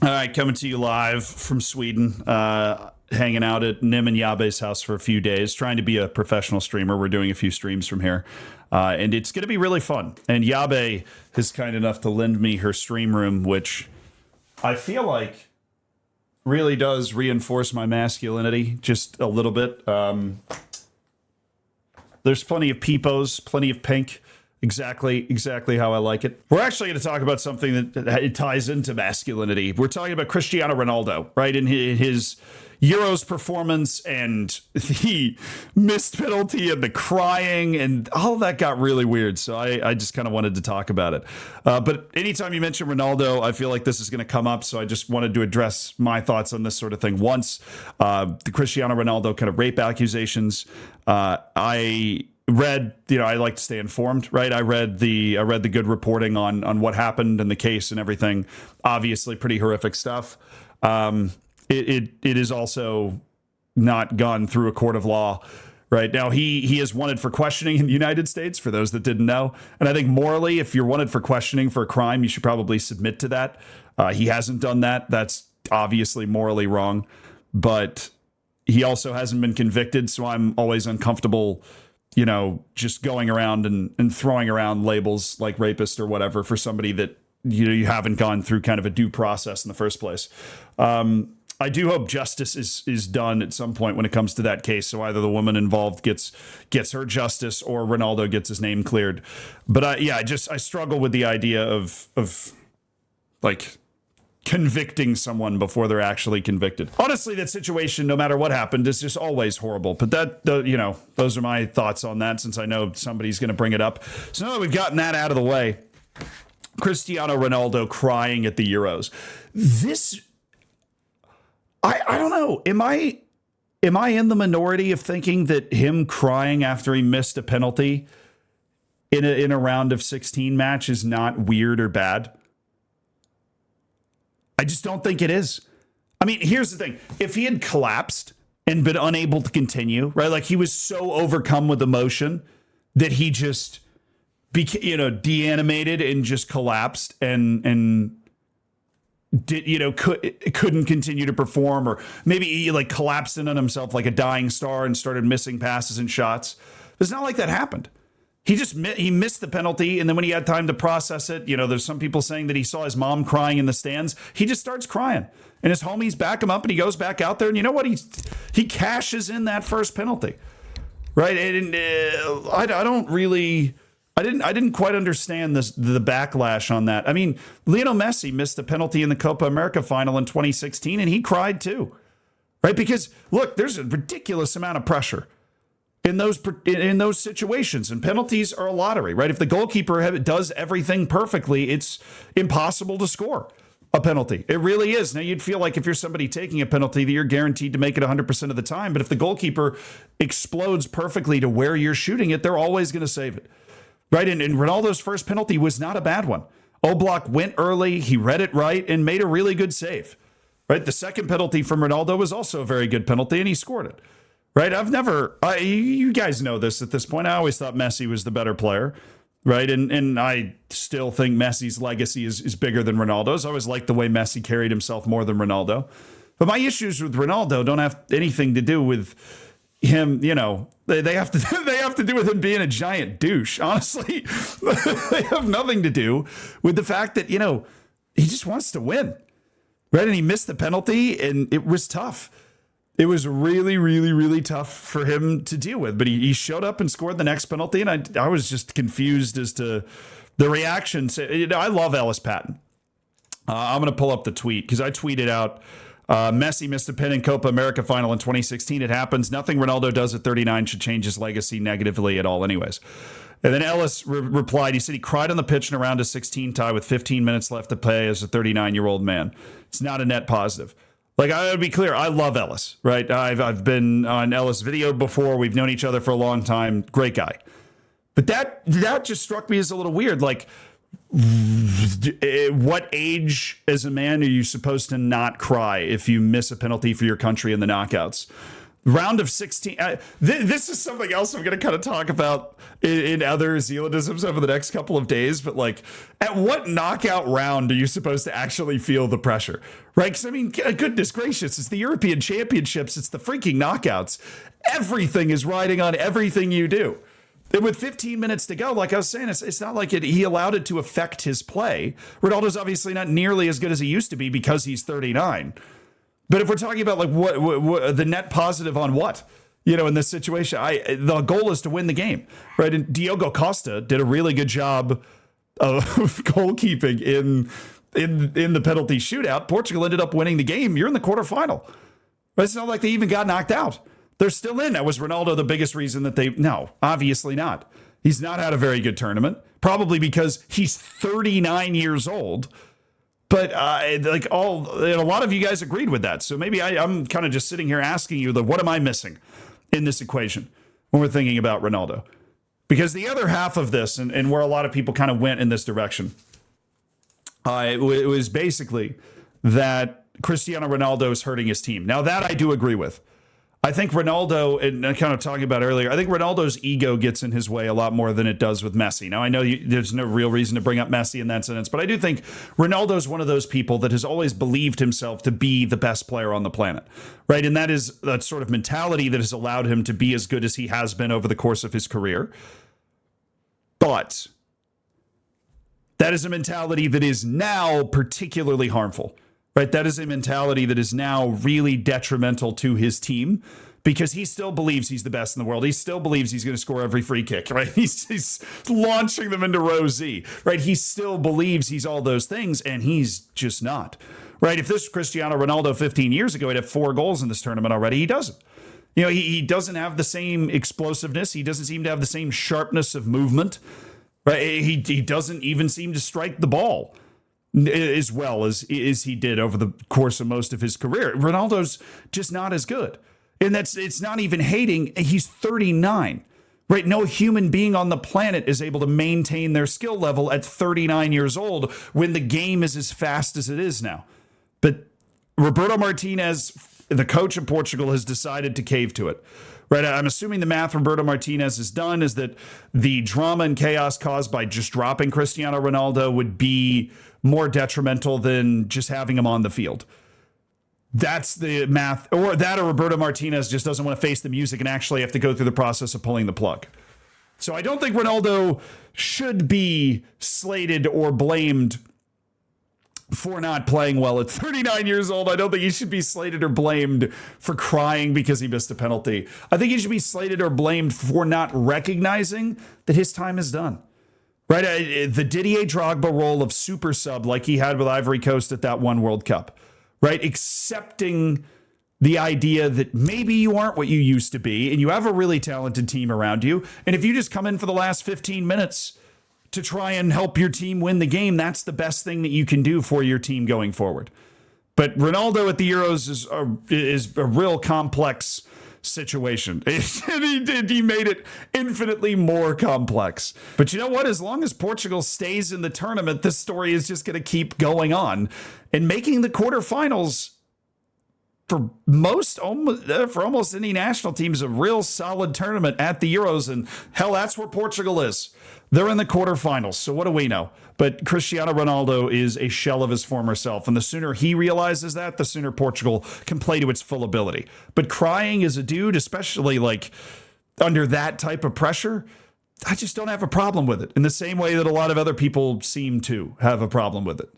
All right, coming to you live from Sweden, hanging out at Nim and Yabe's house for a few days, trying to be a professional streamer. We're doing a few streams from here, and it's going to be really fun. And Yabe is kind enough to lend me her stream room, which I feel like really does reinforce my masculinity just a little bit. There's plenty of peepos, plenty of pink. Exactly how I like it. We're actually going to talk about something that it ties into masculinity. We're talking about Cristiano Ronaldo, right? In his Euros performance and the missed penalty and the crying and all that got really weird. So I just kind of wanted to talk about it. But anytime you mention Ronaldo, I feel like this is going to come up. So I just wanted to address my thoughts on this sort of thing. Once the Cristiano Ronaldo kind of rape accusations, I read, I like to stay informed, right? I read the good reporting on what happened in the case and everything. Obviously pretty horrific stuff. It is also not gone through a court of law right now. He is wanted for questioning in the United States, for those that didn't know. And I think morally, if you're wanted for questioning for a crime, you should probably submit to that. He hasn't done that. That's obviously morally wrong, but he also hasn't been convicted. So I'm always uncomfortable just going around and throwing around labels like rapist or whatever for somebody that, you haven't gone through kind of a due process in the first place. I do hope justice is done at some point when it comes to that case. So either the woman involved gets her justice or Ronaldo gets his name cleared. But I struggle with the idea of like convicting someone before they're actually convicted. Honestly, that situation, no matter what happened, is just always horrible. But those are my thoughts on that, since I know somebody's going to bring it up. So now that we've gotten that out of the way, Cristiano Ronaldo crying at the Euros. This, I don't know. Am I in the minority of thinking that him crying after he missed a penalty in a round of 16 match is not weird or bad? I just don't think it is. I mean, here's the thing. If he had collapsed and been unable to continue, right? Like he was so overcome with emotion that he just deanimated and just collapsed and did, couldn't continue to perform, or maybe he like collapsed in on himself like a dying star and started missing passes and shots. It's not like that happened. He missed the penalty, and then when he had time to process it, there's some people saying that he saw his mom crying in the stands. He just starts crying, and his homies back him up, and he goes back out there, and you know what? He cashes in that first penalty, right? And I didn't quite understand the backlash on that. I mean, Lionel Messi missed the penalty in the Copa America final in 2016, and he cried too, right? Because look, there's a ridiculous amount of pressure in those situations, and penalties are a lottery, right? If the goalkeeper does everything perfectly, it's impossible to score a penalty. It really is. Now, you'd feel like if you're somebody taking a penalty that you're guaranteed to make it 100% of the time, but if the goalkeeper explodes perfectly to where you're shooting it, they're always going to save it, right? And Ronaldo's first penalty was not a bad one. Oblak went early, he read it right, and made a really good save, right? The second penalty from Ronaldo was also a very good penalty, and he scored it. Right, you guys know this at this point. I always thought Messi was the better player, right? And I still think Messi's legacy is bigger than Ronaldo's. I always liked the way Messi carried himself more than Ronaldo. But my issues with Ronaldo don't have anything to do with him. They have to do with him being a giant douche. Honestly, they have nothing to do with the fact that he just wants to win, right? And he missed the penalty, and it was tough. It was really, really, really tough for him to deal with, but he showed up and scored the next penalty, and I was just confused as to the reaction. I love Ellis Patton. I'm going to pull up the tweet because I tweeted out, Messi missed a pen in Copa America final in 2016. It happens. Nothing Ronaldo does at 39 should change his legacy negatively at all anyways. And then Ellis replied, he said he cried on the pitch in a round of 16 tie with 15 minutes left to play as a 39-year-old man. It's not a net positive. Like, I would be clear, I love Ellis, right? I've been on Ellis' video before. We've known each other for a long time. Great guy. But that just struck me as a little weird. Like, what age as a man are you supposed to not cry if you miss a penalty for your country in the knockouts? Round of 16. This is something else I'm going to kind of talk about in other Zealandisms over the next couple of days. But like, at what knockout round are you supposed to actually feel the pressure? Right? Because I mean, goodness gracious, it's the European Championships. It's the freaking knockouts. Everything is riding on everything you do. And with 15 minutes to go, like I was saying, it's not like he allowed it to affect his play. Ronaldo's obviously not nearly as good as he used to be because he's 39. But if we're talking about like what the net positive on what, in this situation, the goal is to win the game, right? And Diogo Costa did a really good job of goalkeeping in the penalty shootout. Portugal ended up winning the game. You're in the quarterfinal. But it's not like they even got knocked out. They're still in. Now, was Ronaldo the biggest reason that no, obviously not. He's not had a very good tournament, probably because he's 39 years old. But a lot of you guys agreed with that. So maybe I'm kind of just sitting here asking you, what am I missing in this equation when we're thinking about Ronaldo? Because the other half of this, and where a lot of people kind of went in this direction, it was basically that Cristiano Ronaldo is hurting his team. Now, that I do agree with. I think Ronaldo, and kind of talking about earlier, I think Ronaldo's ego gets in his way a lot more than it does with Messi. Now, I know there's no real reason to bring up Messi in that sentence, but I do think Ronaldo's one of those people that has always believed himself to be the best player on the planet, right? And that is that sort of mentality that has allowed him to be as good as he has been over the course of his career. But that is a mentality that is now particularly harmful. Right, that is a mentality that is now really detrimental to his team because he still believes he's the best in the world. He still believes he's going to score every free kick, right? He's launching them into row Z, right? He still believes he's all those things, and he's just not, right? If this was Cristiano Ronaldo 15 years ago, he'd have 4 goals in this tournament already. He doesn't. He doesn't have the same explosiveness. He doesn't seem to have the same sharpness of movement, right? He doesn't even seem to strike the ball as well as he did over the course of most of his career. Ronaldo's just not as good. And it's not even hating. He's 39, right? No human being on the planet is able to maintain their skill level at 39 years old when the game is as fast as it is now. But Roberto Martinez, the coach of Portugal, has decided to cave to it. Right, I'm assuming the math Roberto Martinez has done is that the drama and chaos caused by just dropping Cristiano Ronaldo would be more detrimental than just having him on the field. That's the math, or Roberto Martinez just doesn't want to face the music and actually have to go through the process of pulling the plug. So I don't think Ronaldo should be slated or blamed for not playing well at 39 years old. I don't think he should be slated or blamed for crying because he missed a penalty. I think he should be slated or blamed for not recognizing that his time is done. Right? The Didier Drogba role of super sub like he had with Ivory Coast at that one World Cup. Right? Accepting the idea that maybe you aren't what you used to be and you have a really talented team around you. And if you just come in for the last 15 minutes to try and help your team win the game, that's the best thing that you can do for your team going forward. But Ronaldo at the Euros is a real complex situation. He made it infinitely more complex. But you know what? As long as Portugal stays in the tournament, this story is just going to keep going on. And making the quarterfinals for almost any national team is a real solid tournament at the Euros. And hell, that's where Portugal is. They're in the quarterfinals. So what do we know? But Cristiano Ronaldo is a shell of his former self. And the sooner he realizes that, the sooner Portugal can play to its full ability. But crying as a dude, especially like under that type of pressure, I just don't have a problem with it in the same way that a lot of other people seem to have a problem with it.